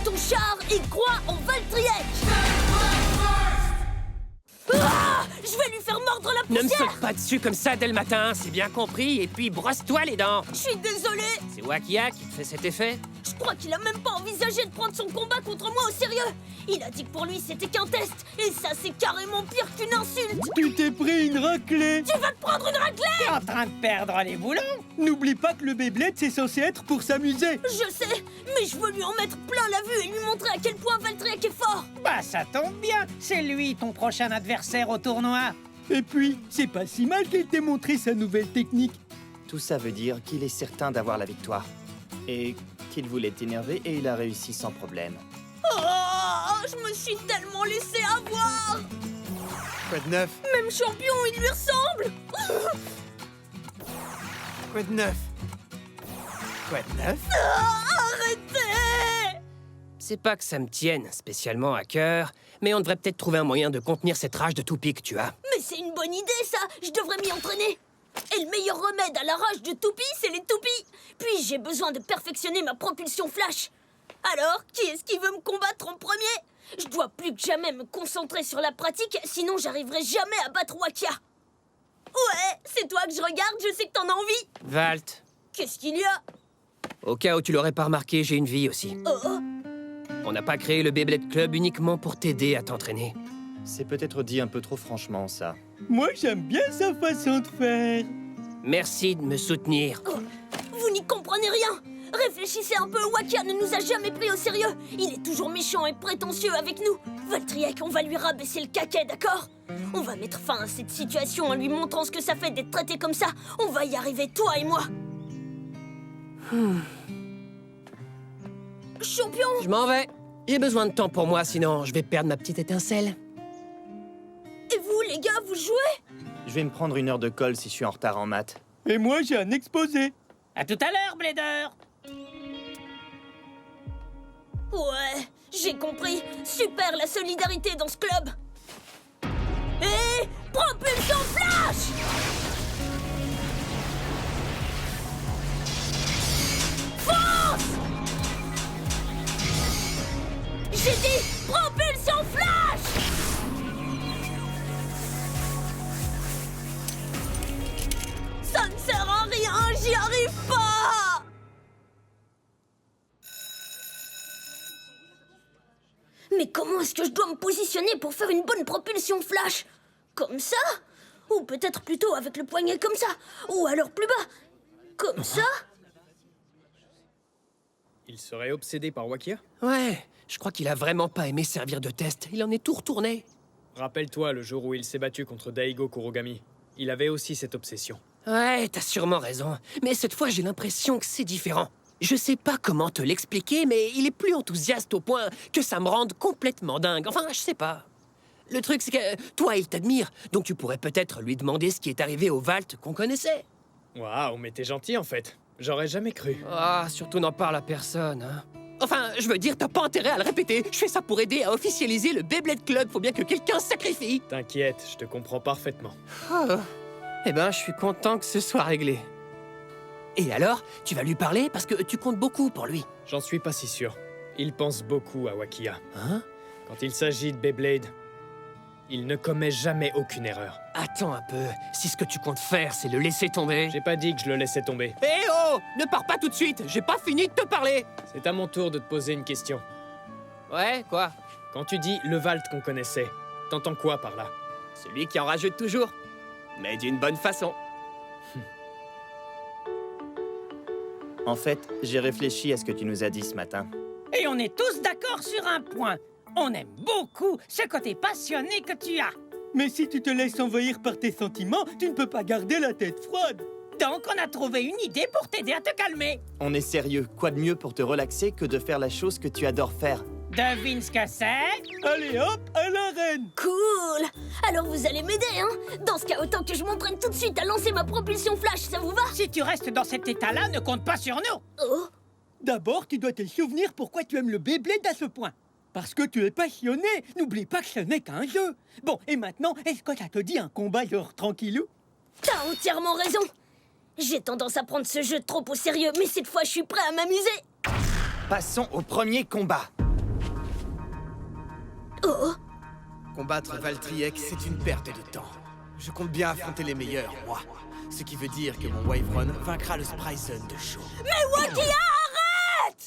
ton char et crois en Valtryek. Ah, je vais lui faire mordre la Ne me poussière. saute pas dessus comme ça dès le matin, c'est bien compris. Et puis brosse-toi les dents. Je suis désolée. C'est Wakia qui te fait cet effet? Je crois qu'il a même pas envisagé de prendre son combat contre moi au sérieux. Il a dit que pour lui c'était qu'un test. Et ça c'est carrément pire qu'une insulte. Tu t'es pris une raclée. Tu vas te prendre une raclée. T'es en train de perdre les boulons. N'oublie pas que le Beyblade, c'est censé être pour s'amuser. Je sais, mais je veux lui en mettre plein la vue et lui montrer à quel point Valtryek est fort. Bah ça tombe bien, c'est lui ton prochain adversaire au tournoi. Et puis, c'est pas si mal qu'il t'ait montré sa nouvelle technique. Tout ça veut dire qu'il est certain d'avoir la victoire. Et qu'il voulait t'énerver et il a réussi sans problème. Oh, je me suis tellement laissé avoir. Quoi de neuf? Même champion, il lui ressemble. Quoi de neuf? Quoi de neuf? Arrêtez. C'est pas que ça me tienne spécialement à cœur, mais on devrait peut-être trouver un moyen de contenir cette rage de toupie que tu as. Mais c'est une bonne idée, ça. Je devrais m'y entraîner. Et le meilleur remède à la rage de toupie, c'est les toupies. Puis j'ai besoin de perfectionner ma propulsion flash. Alors, qui est-ce qui veut me combattre en premier? Je dois plus que jamais me concentrer sur la pratique, sinon j'arriverai jamais à battre Wakia. Ouais, c'est toi que je regarde, je sais que t'en as envie. Valt, Qu'est-ce qu'il y a? au cas où tu l'aurais pas remarqué, j'ai une vie aussi. Oh, On n'a pas créé le Beyblade Club uniquement pour t'aider à t'entraîner. C'est peut-être dit un peu trop franchement, ça. Moi, j'aime bien sa façon de faire. Merci de me soutenir. vous n'y comprenez rien. Réfléchissez un peu, Wakia ne nous a jamais pris au sérieux. Il est toujours méchant et prétentieux avec nous. Valtryek, on va lui rabaisser le caquet, d'accord? On va mettre fin à cette situation en lui montrant ce que ça fait d'être traité comme ça. On va y arriver, toi et moi. Champion! Je m'en vais. J'ai besoin de temps pour moi, sinon je vais perdre ma petite étincelle. Et vous, les gars, vous jouez? Je vais me prendre une heure de colle si je suis en retard en maths. Et moi, j'ai un exposé. À tout à l'heure, Blader. Ouais, j'ai compris. Super la solidarité dans ce club. Et propulsion flash! Fonce! J'ai dit propulsion flash! Ça ne sert à rien, j'y arrive pas! Mais comment est-ce que je dois me positionner pour faire une bonne propulsion flash? Comme ça? Ou peut-être plutôt avec le poignet comme ça? Ou alors plus bas? Comme ça? Il serait obsédé par Wakia? Ouais, je crois qu'il a vraiment pas aimé servir de test. Il en est tout retourné. Rappelle-toi le jour où il s'est battu contre Daigo Kurogami. Il avait aussi cette obsession. Ouais, t'as sûrement raison. Mais cette fois, j'ai l'impression que c'est différent. Je sais pas comment te l'expliquer, mais il est plus enthousiaste au point que ça me rende complètement dingue. Enfin, je sais pas. Le truc, c'est que toi, il t'admire, donc tu pourrais peut-être lui demander ce qui est arrivé au Valt qu'on connaissait. Waouh, mais t'es gentil en fait. J'aurais jamais cru. Ah, surtout n'en parle à personne, hein. Enfin, je veux dire, t'as pas intérêt à le répéter. Je fais ça pour aider à officialiser le Beyblade Club. Faut bien que quelqu'un se sacrifie. T'inquiète, je te comprends parfaitement. Eh ben, je suis content que ce soit réglé. Et alors, tu vas lui parler parce que tu comptes beaucoup pour lui. J'en suis pas si sûr. Il pense beaucoup à Wakia. Hein? Quand il s'agit de Beyblade, il ne commet jamais aucune erreur. Attends un peu. Si ce que tu comptes faire, c'est le laisser tomber... J'ai pas dit que je le laissais tomber. Eh oh! Ne pars pas tout de suite. J'ai pas fini de te parler. C'est à mon tour de te poser une question. Ouais, quoi? Quand tu dis le Valt qu'on connaissait, t'entends quoi par là? Celui qui en rajoute toujours. Mais d'une bonne façon. En fait, j'ai réfléchi à ce que tu nous as dit ce matin. Et on est tous d'accord sur un point. On aime beaucoup ce côté passionné que tu as. Mais si tu te laisses envahir par tes sentiments, tu ne peux pas garder la tête froide. Donc on a trouvé une idée pour t'aider à te calmer. On est sérieux, quoi de mieux pour te relaxer que de faire la chose que tu adores faire? Devine ce que c'est? Allez hop, à l'arène. Cool! Alors vous allez m'aider, hein? Dans ce cas, autant que je m'entraîne tout de suite à lancer ma propulsion flash, ça vous va? Si tu restes dans cet état-là, ne compte pas sur nous. Oh! D'abord, tu dois te souvenir pourquoi tu aimes le Beyblade à ce point. Parce que tu es passionné. N'oublie pas que ce n'est qu'un jeu. Bon, et maintenant, est-ce que ça te dit un combat genre tranquillou? T'as entièrement raison! J'ai tendance à prendre ce jeu trop au sérieux, mais cette fois, je suis prêt à m'amuser! Passons au premier combat. Oh, Combattre Valtryek, c'est une perte de temps. Je compte bien affronter les meilleurs, moi. Ce qui veut dire que mon Wyvern vaincra le Spryzen de Shaw.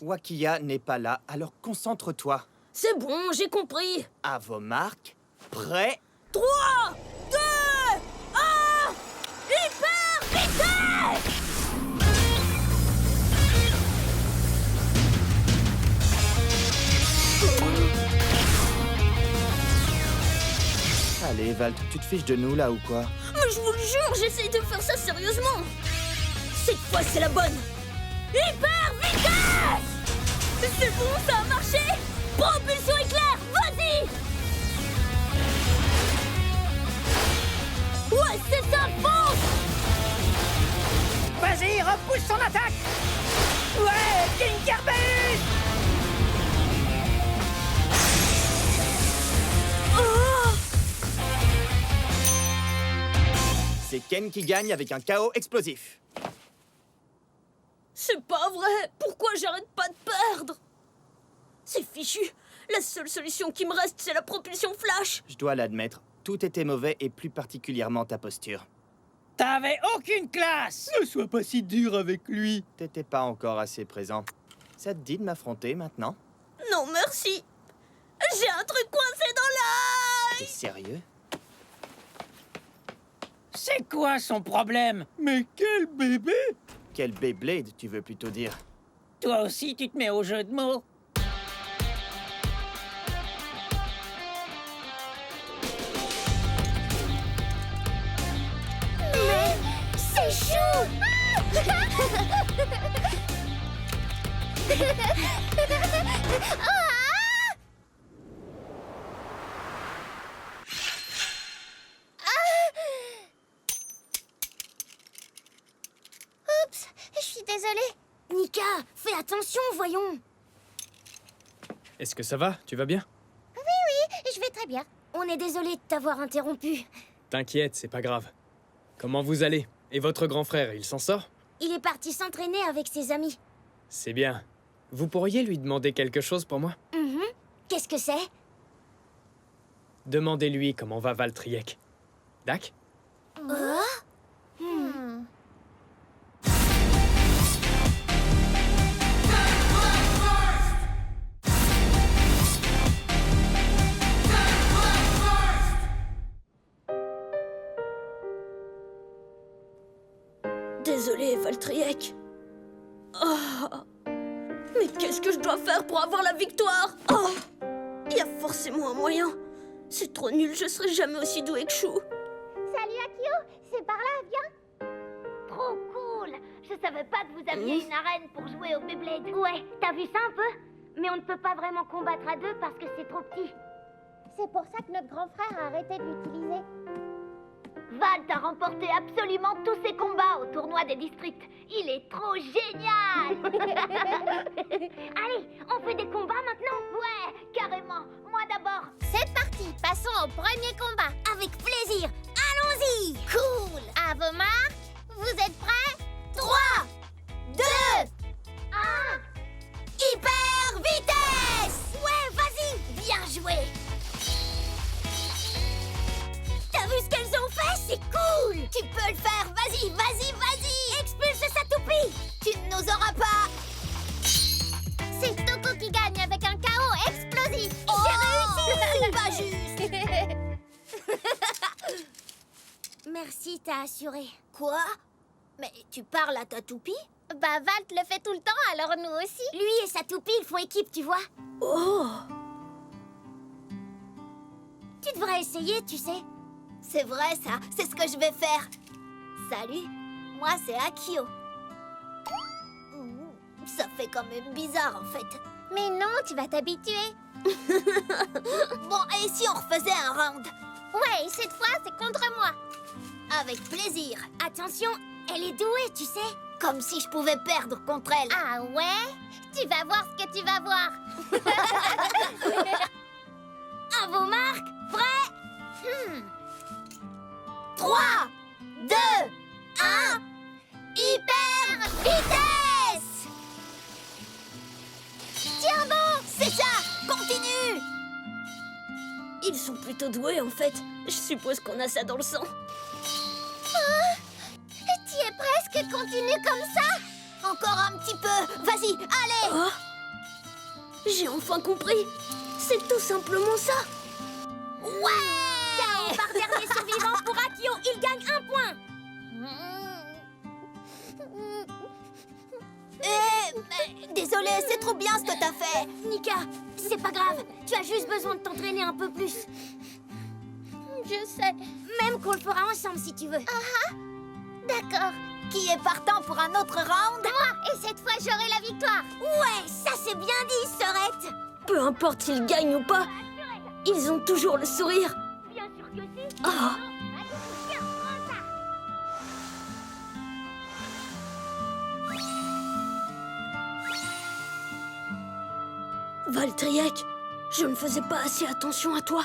Wakia n'est pas là, alors concentre-toi. c'est bon, j'ai compris. À vos marques, prêts. 3, 2, 1, hyper vitesse! Allez, Valt, tu te fiches de nous là ou quoi? Mais je vous le jure, j'essaye de faire ça sérieusement. Cette fois, c'est la bonne. Hyper vitesse! C'est bon, ça a marché! Propulsion éclair, vas-y! Ouais, c'est ça, fonce! Vas-y, repousse son attaque. Ouais, Tinkerbell. Oh! C'est Ken qui gagne avec un chaos explosif. C'est pas vrai! Pourquoi j'arrête pas de perdre? C'est fichu! La seule solution qui me reste, c'est la propulsion flash! Je dois l'admettre, tout était mauvais et plus particulièrement ta posture. T'avais aucune classe. Ne sois pas si dur avec lui. T'étais pas encore assez présent. Ça te dit de m'affronter maintenant? Non, merci! J'ai un truc coincé dans T'es l'œil! sérieux? C'est quoi son problème? Mais quel bébé! Quel Beyblade, tu veux plutôt dire? Toi aussi, tu te mets au jeu de mots. C'est chaud! Oups, je suis désolée. Nika, fais attention, voyons! Est-ce que ça va? Tu vas bien? Je vais très bien. On est désolé de t'avoir interrompu. T'inquiète, c'est pas grave. Comment vous allez? Et votre grand frère, il s'en sort? Il est parti s'entraîner avec ses amis. C'est bien. Vous pourriez lui demander quelque chose pour moi? Qu'est-ce que c'est? Demandez-lui comment va Valtryek. Dac? Désolé, Valtryek. Oh. Mais qu'est-ce que je dois faire pour avoir la victoire? Oh. Il y a forcément un moyen. C'est trop nul, je serai jamais aussi doué que Chou. Salut Akio, c'est par là, viens. Trop cool! Je savais pas que vous aviez une arène pour jouer au Beyblade. Ouais, t'as vu ça un peu? Mais on ne peut pas vraiment combattre à deux parce que c'est trop petit. C'est pour ça que notre grand frère a arrêté de l'utiliser. Valt a remporté absolument tous ses combats au tournoi des districts. Il est trop génial! Allez, on fait des combats maintenant? Ouais, carrément. Moi d'abord. C'est parti, passons au premier combat. Avec plaisir, allons-y. Cool. À vos marques, vous êtes prêts? 3, 2, 1. Hyper vitesse! Ouais, vas-y, bien joué. T'as vu ce qu'elles ont fait? C'est cool! Tu peux le faire, vas-y, vas-y, vas-y! Expulse sa toupie! Tu ne nous auras pas! C'est Toko qui gagne avec un chaos explosif! J'ai réussi! Pas juste! Merci, t'as assuré. Quoi? Mais tu parles à ta toupie? Bah, Valt le fait tout le temps, alors nous aussi. Lui et sa toupie, ils font équipe, tu vois. Oh! Tu devrais essayer, tu sais. C'est vrai, ça. C'est ce que je vais faire. Salut, moi c'est Akio. Ça fait quand même bizarre en fait. Mais non, tu vas t'habituer. Bon, et si on refaisait un round? Ouais, cette fois, c'est contre moi. Avec plaisir. Attention, elle est douée, tu sais. Comme si je pouvais perdre contre elle. Ah ouais? Tu vas voir ce que tu vas voir. À vos marques, prêts? 3, 2, 1, hyper vitesse! Tiens bon! C'est ça, continue! Ils sont plutôt doués, en fait. Je suppose qu'on a ça dans le sang. T'y es presque, continue comme ça. Encore un petit peu. Vas-y, allez. Oh, j'ai enfin compris. C'est tout simplement ça. Ouais. Par dernier survivant pour Akio, il gagne 1 point. Désolé, c'est trop bien ce que t'as fait. Nika, c'est pas grave. Tu as juste besoin de t'entraîner un peu plus. Je sais. Même qu'on le fera ensemble si tu veux. D'accord. Qui est partant pour un autre round? Moi, et cette fois j'aurai la victoire. Ouais, ça c'est bien dit, Sorette. Peu importe s'ils gagnent ou pas, ils ont toujours le sourire. Bien sûr que si. Ah, Tiens, prends ça. Valtryek, je ne faisais pas assez attention à toi.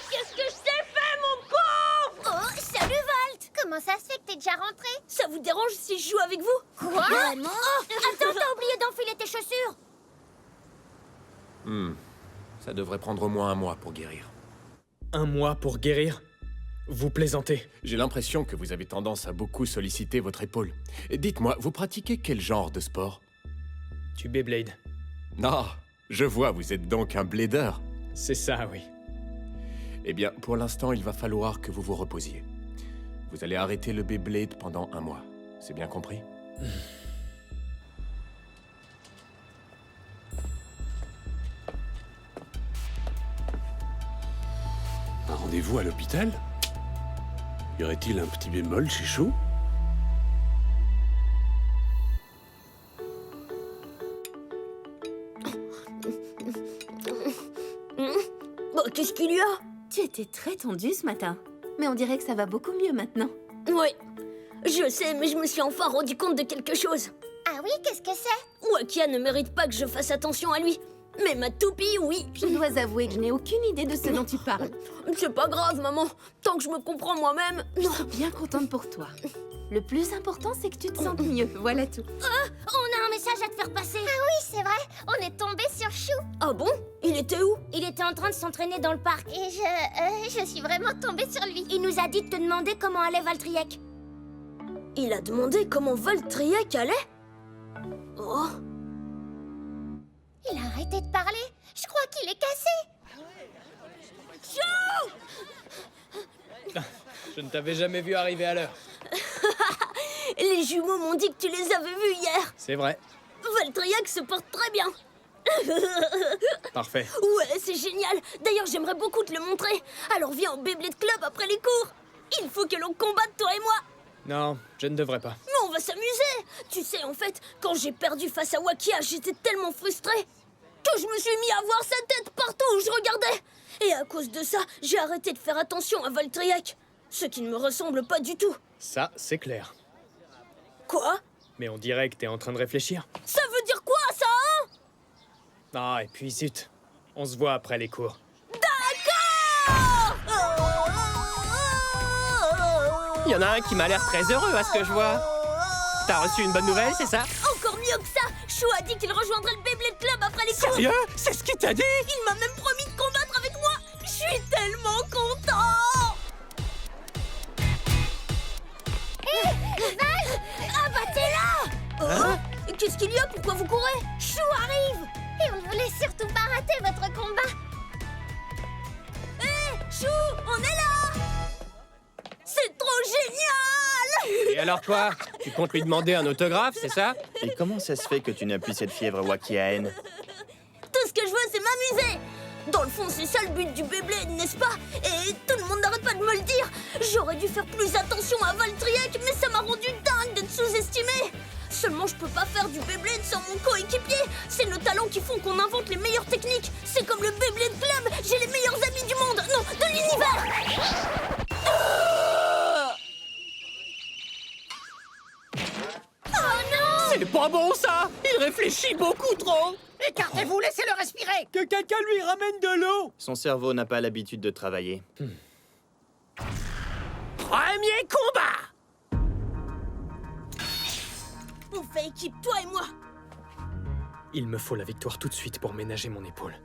Qu'est-ce que je t'ai fait, mon pauvre? Oh, salut Valt. Comment ça se fait que t'es déjà rentré? Ça vous dérange si je joue avec vous? Quoi? Vraiment? Attends, t'as oublié d'enfiler tes chaussures. Ça devrait prendre au moins 1 mois pour guérir. 1 mois pour guérir? Vous plaisantez. J'ai l'impression que vous avez tendance à beaucoup solliciter votre épaule. Dites-moi, vous pratiquez quel genre de sport? Tu Beyblade. Non, je vois, vous êtes donc un blader. C'est ça, oui. Eh bien, pour l'instant, il va falloir que vous vous reposiez. Vous allez arrêter le Beyblade pendant 1 mois. C'est bien compris? Un rendez-vous à l'hôpital? Y aurait-il un petit bémol chez Chou? Bah, qu'est-ce qu'il y a? Tu étais très tendue ce matin, mais on dirait que ça va beaucoup mieux maintenant. Oui, je sais, mais je me suis enfin rendu compte de quelque chose. Ah oui, qu'est-ce que c'est? Wakia ne mérite pas que je fasse attention à lui. Mais ma toupie, oui. Je dois avouer que je n'ai aucune idée de ce dont tu parles. C'est pas grave, maman. Tant que je me comprends moi-même. Je suis bien contente pour toi. Le plus important, c'est que tu te sentes mieux, voilà tout. On a un message à te faire passer. Ah oui, c'est vrai. On est tombé sur Chou. Ah bon? Il était où? Il était en train de s'entraîner dans le parc. Et je suis vraiment tombée sur lui. Il nous a dit de te demander comment allait Valtryek. Il a demandé comment Valtryek allait? Oh. Il a arrêté de parler. Je crois qu'il est cassé. Chou! Je ne t'avais jamais vu arriver à l'heure. Les jumeaux m'ont dit que tu les avais vus hier. C'est vrai. Valtryek se porte très bien. Parfait. Ouais, c'est génial. D'ailleurs, j'aimerais beaucoup te le montrer. Alors viens au Beyblade Club après les cours. Il faut que l'on combatte, toi et moi. Non, je ne devrais pas. Mais on va s'amuser. Tu sais, en fait, quand j'ai perdu face à Wakia, j'étais tellement frustrée que je me suis mis à voir sa tête partout où je regardais. Et à cause de ça, j'ai arrêté de faire attention à Valtryek. Ce qui ne me ressemble pas du tout. Ça, c'est clair. Quoi? Mais on dirait que t'es en train de réfléchir. Ça veut dire quoi, ça, hein? Ah, et puis zut. On se voit après les cours. D'accord! Il y en a un qui m'a l'air très heureux à ce que je vois. T'as reçu une bonne nouvelle, c'est ça? Encore mieux que ça! Chou a dit qu'il rejoindrait le Beyblade Club après les cours! Sérieux? C'est ce qu'il t'a dit? Il m'a même promis de combattre avec moi! Je suis tellement content! Ah bah t'es là! Hein? Qu'est-ce qu'il y a? Pourquoi vous courez? Chou arrive. Et on voulait surtout pas rater votre combat. Hé, Chou, on est là! C'est trop génial! Et alors quoi? Tu comptes lui demander un autographe, c'est ça? Et comment ça se fait que tu n'as plus cette fièvre wakiaenne? Tout ce que je veux, c'est m'amuser! Dans le fond, c'est ça le but du Beyblade, n'est-ce pas? Et tout le monde n'arrête pas de me le dire! J'aurais dû faire plus attention à Valtryek, mais ça m'a rendu dingue d'être sous-estimé! Seulement, je peux pas faire du Beyblade sans mon coéquipier! C'est nos talents qui font qu'on invente les meilleures techniques! C'est comme le Beyblade Club! J'ai les meilleurs amis du monde! Non, de l'univers! C'est pas bon, ça! Il réfléchit beaucoup trop! Écartez-vous, laissez-le respirer. Que quelqu'un lui ramène de l'eau. Son cerveau n'a pas l'habitude de travailler. Premier combat! On fait équipe, toi et moi! Il me faut la victoire tout de suite pour ménager mon épaule.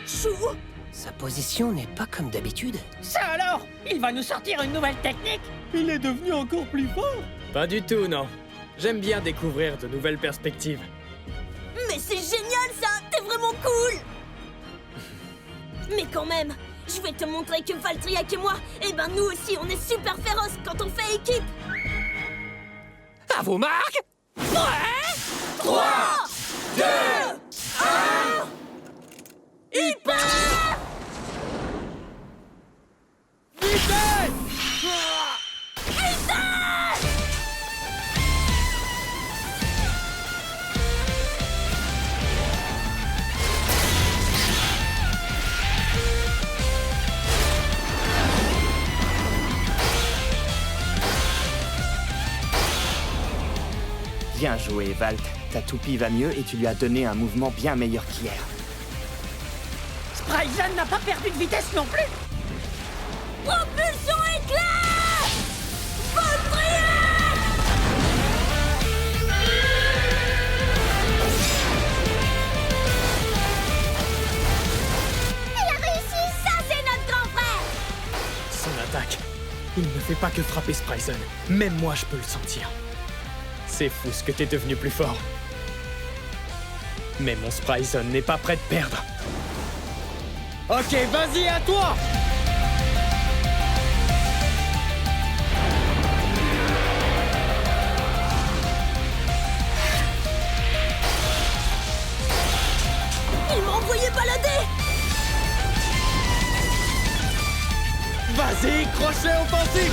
Chou! Sa position n'est pas comme d'habitude. Ça alors? Il va nous sortir une nouvelle technique? Il est devenu encore plus fort. Pas du tout, non. J'aime bien découvrir de nouvelles perspectives. Mais c'est génial ça! T'es vraiment cool! Mais quand même, je vais te montrer que Valtryek et moi, eh ben nous aussi on est super féroces quand on fait équipe! À vos marques! Prêt? 3, 2, 1! Hyper! Bien joué, Valt. Ta toupie va mieux et tu lui as donné un mouvement bien meilleur qu'hier. Spryzen n'a pas perdu de vitesse non plus. Propulsion éclair! Valtryek! Il a réussi! Ça, c'est notre grand frère! Son attaque, il ne fait pas que frapper Spryzen. Même moi, je peux le sentir. C'est fou ce que t'es devenu plus fort. Mais mon Spryzen n'est pas prêt de perdre. Ok, vas-y, à toi! Il m'a envoyé balader! Vas-y, crochet offensif!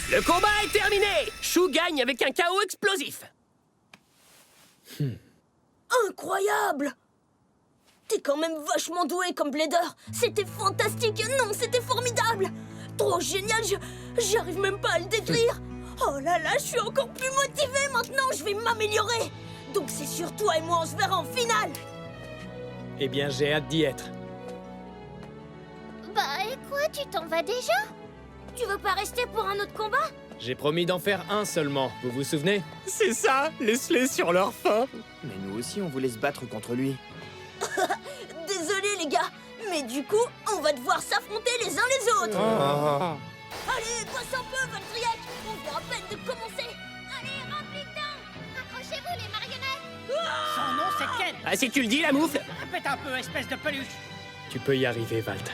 Le combat est terminé! Chou gagne avec un chaos explosif. Incroyable! T'es quand même vachement doué comme Blader. C'était fantastique. Non, c'était formidable. Trop génial, j'arrive même pas à le décrire. Oh là là, je suis encore plus motivée maintenant. Je vais m'améliorer. Donc c'est sûr, toi et moi, on se verra en finale. Eh bien, j'ai hâte d'y être. Bah, et quoi, tu t'en vas déjà? Tu veux pas rester pour un autre combat? J'ai promis d'en faire un seulement, vous vous souvenez? C'est ça, laisse-les sur leur faim. Mais nous aussi, on voulait se battre contre lui. Désolé les gars, mais du coup, on va devoir s'affronter les uns les autres. Allez, passe un peu, Valtryek. On vient à peine de commencer. Allez, remplis dedans! Accrochez-vous, les marionnettes! Son nom, c'est Ken. Ah, si tu le dis, la moufle. Répète un peu, espèce de peluche. Tu peux y arriver, Valt.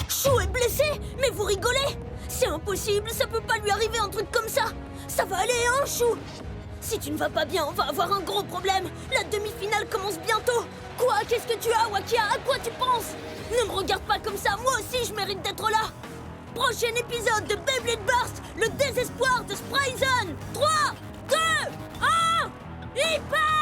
Chou est blessé? Mais vous rigolez? C'est impossible, ça peut pas lui arriver un truc comme ça. Ça va aller, hein, Chou? Si tu ne vas pas bien, on va avoir un gros problème. La demi-finale commence bientôt. Quoi? Qu'est-ce que tu as, Wakia? À quoi tu penses? Ne me regarde pas comme ça, moi aussi je mérite d'être là. Prochain épisode de Beyblade Burst, le désespoir de Spryzen. 3, 2, 1, hyper!